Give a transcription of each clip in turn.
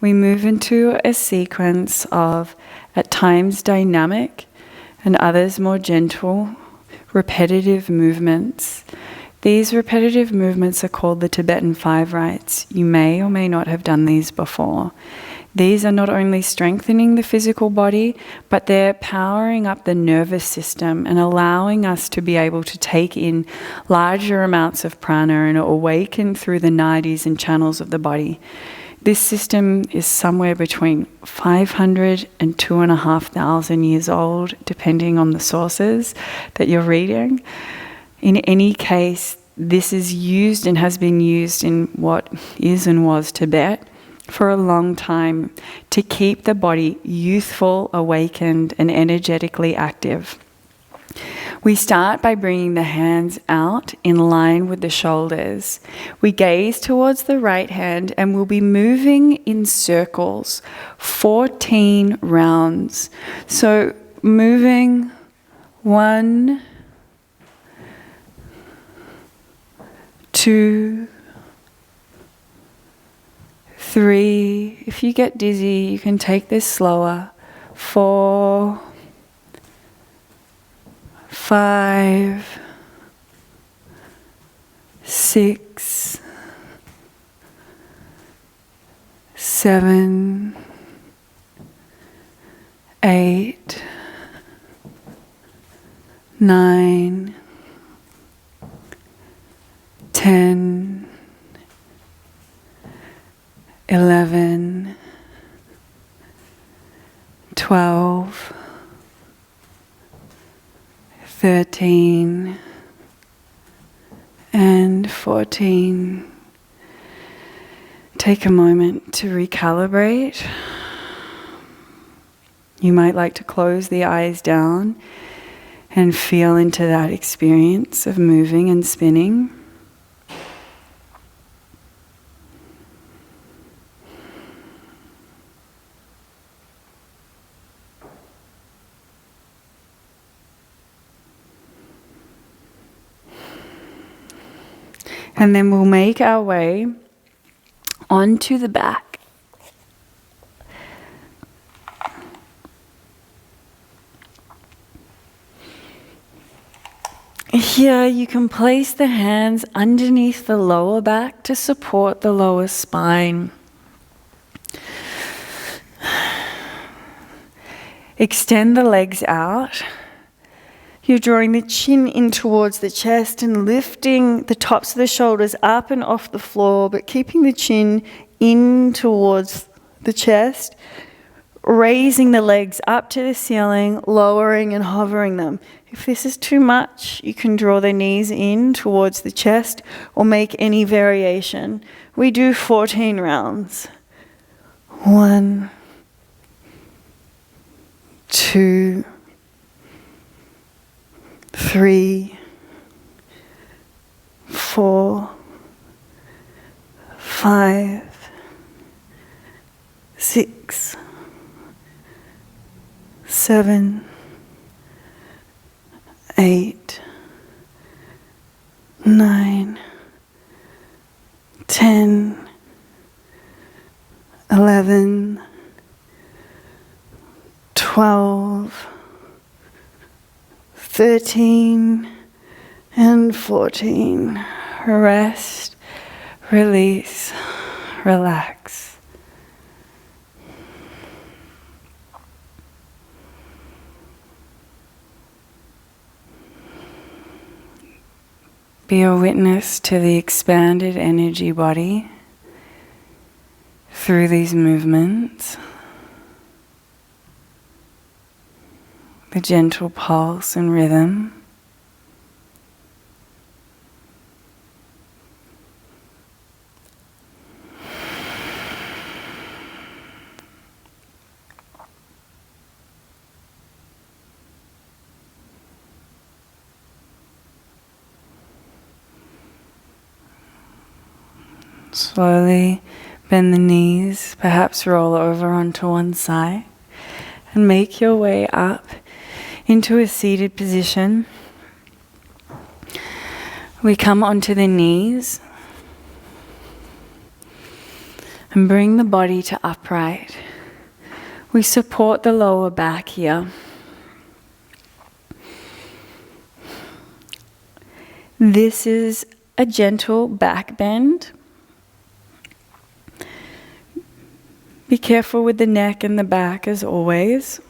we move into a sequence of, at times dynamic and others more gentle, repetitive movements. These repetitive movements are called the Tibetan Five Rites. You may or may not have done these before. These are not only strengthening the physical body, but they're powering up the nervous system and allowing us to be able to take in larger amounts of prana and awaken through the nadis and channels of the body. This system is somewhere between 500 and 2,500 years old, depending on the sources that you're reading. In any case, this is used and has been used in what is and was Tibet for a long time to keep the body youthful, awakened, and energetically active. We start by bringing the hands out in line with the shoulders. We gaze towards the right hand and we'll be moving in circles, 14 rounds. So moving 1, 2, 3. If you get dizzy, you can take this slower. 4, 5, 6, 7, 8, 9, 10, 11, 12, 13, and 14. Take a moment to recalibrate. You might like to close the eyes down and feel into that experience of moving and spinning. And then we'll make our way onto the back. Here you can place the hands underneath the lower back to support the lower spine. Extend the legs out. You're drawing the chin in towards the chest and lifting the tops of the shoulders up and off the floor, but keeping the chin in towards the chest, raising the legs up to the ceiling, lowering and hovering them. If this is too much, you can draw the knees in towards the chest or make any variation. We do 14 rounds. 1, 2, 3, 4, 5, 6, 7, 8, 9, 10, 11, 12, 13, and 14. Rest, release, relax. Be a witness to the expanded energy body through these movements. The gentle pulse and rhythm. Slowly bend the knees, perhaps roll over onto one side, and make your way up into a seated position. We come onto the knees. And bring the body to upright. We support the lower back here. This is a gentle back bend. Be careful with the neck and the back as always.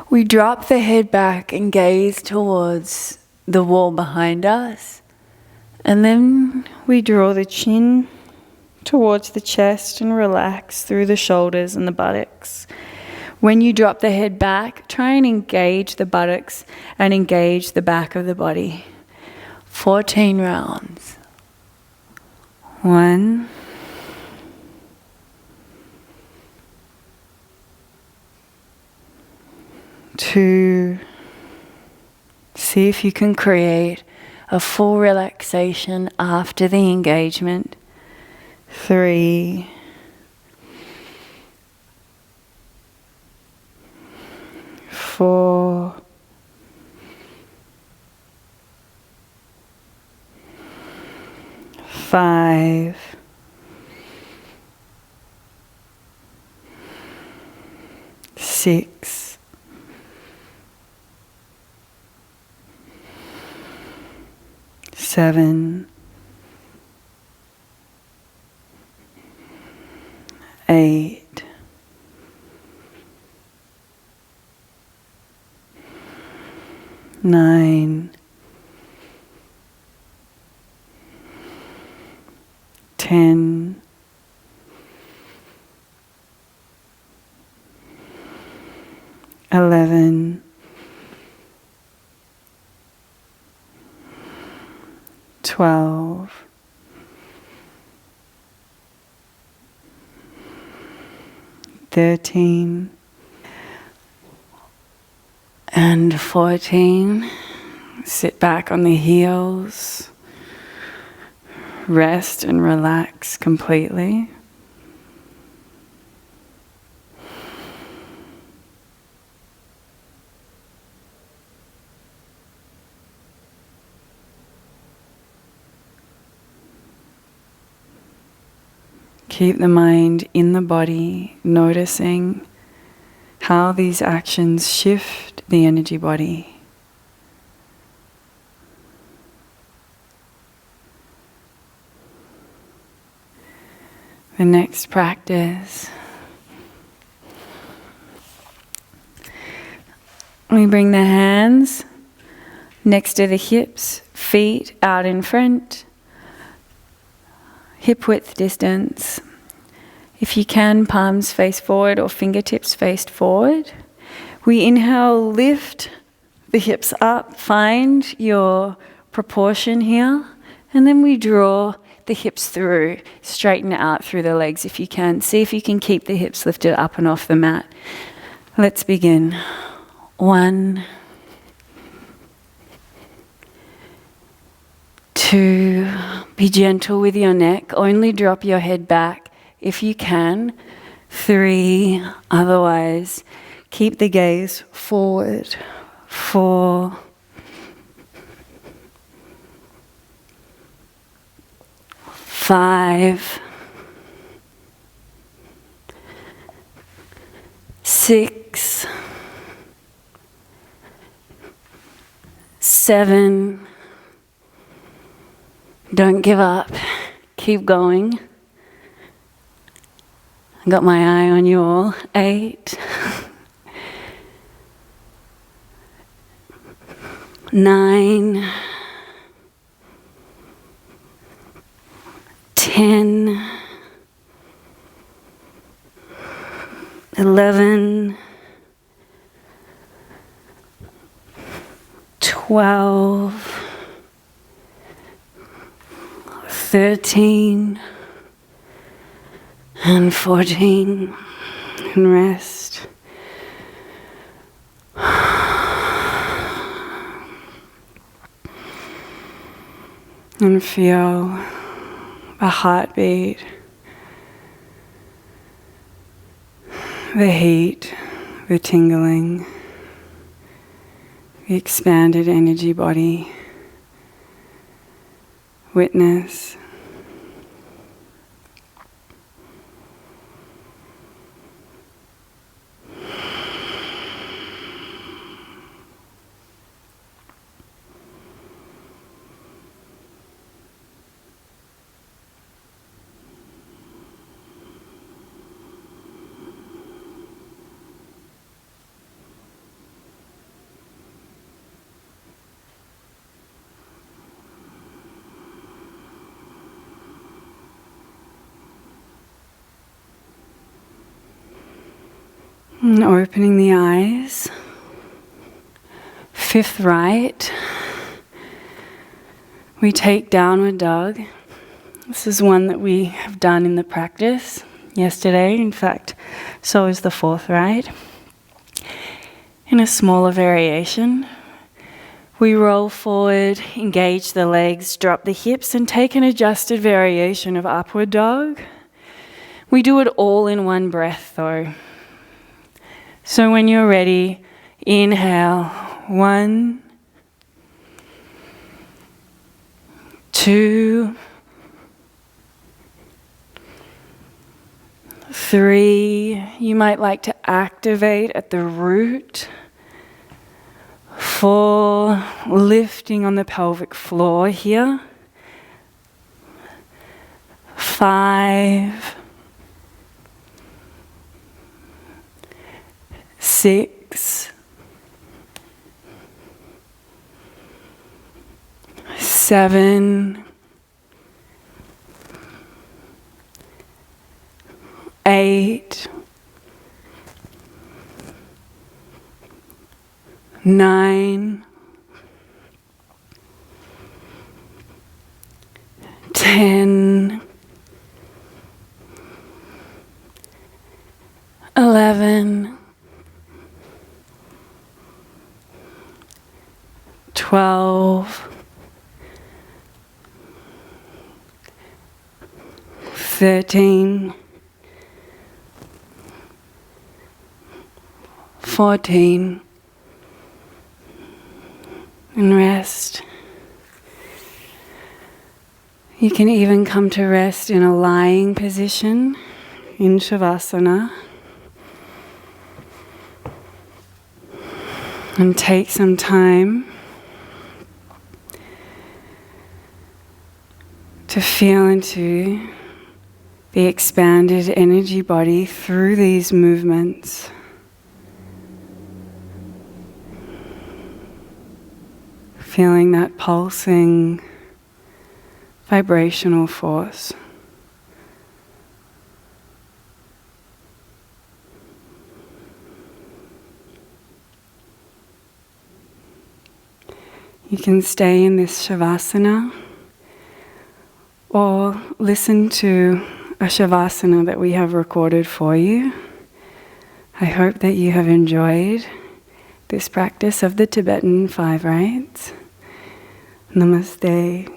We drop the head back and gaze towards the wall behind us. And then we draw the chin towards the chest and relax through the shoulders and the buttocks. When you drop the head back, try and engage the buttocks and engage the back of the body. 14 rounds. 1, 2, see if you can create a full relaxation after the engagement. 3, 4, 5, 6, 7, 8, 9, 10, 11, 12, 13, and 14. Sit back on the heels. Rest and relax completely. Keep the mind in the body, noticing how these actions shift the energy body. The next practice, we bring the hands next to the hips, feet out in front, hip width distance. If you can, palms face forward or fingertips faced forward. We inhale, lift the hips up, find your proportion here, and then we draw the hips through, straighten out through the legs if you can. See if you can keep the hips lifted up and off the mat. Let's begin. 1, 2, be gentle with your neck, only drop your head back if you can. 3, otherwise keep the gaze forward. 4, 5, 6, 7, don't give up, keep going. I got my eye on you all. 8, 9, 10, 11, 12, 13, and 14, and rest. And feel the heartbeat, the heat, the tingling, the expanded energy body. Witness And opening the eyes. Fifth rite. We take downward dog. This is one that we have done in the practice yesterday. In fact, so is the fourth rite. In a smaller variation, we roll forward, engage the legs, drop the hips, and take an adjusted variation of upward dog. We do it all in one breath though. So when you're ready, inhale, 1, 2, 3, you might like to activate at the root. 4, lifting on the pelvic floor here. 5, 6, 7, 8, 9, 10, 11, 12, 13, 14, and rest. You can even come to rest in a lying position in Shavasana and take some time to feel into the expanded energy body through these movements. Feeling that pulsing vibrational force. You can stay in this Shavasana or listen to a Shavasana that we have recorded for you. I hope that you have enjoyed this practice of the Tibetan Five Rites. Namaste.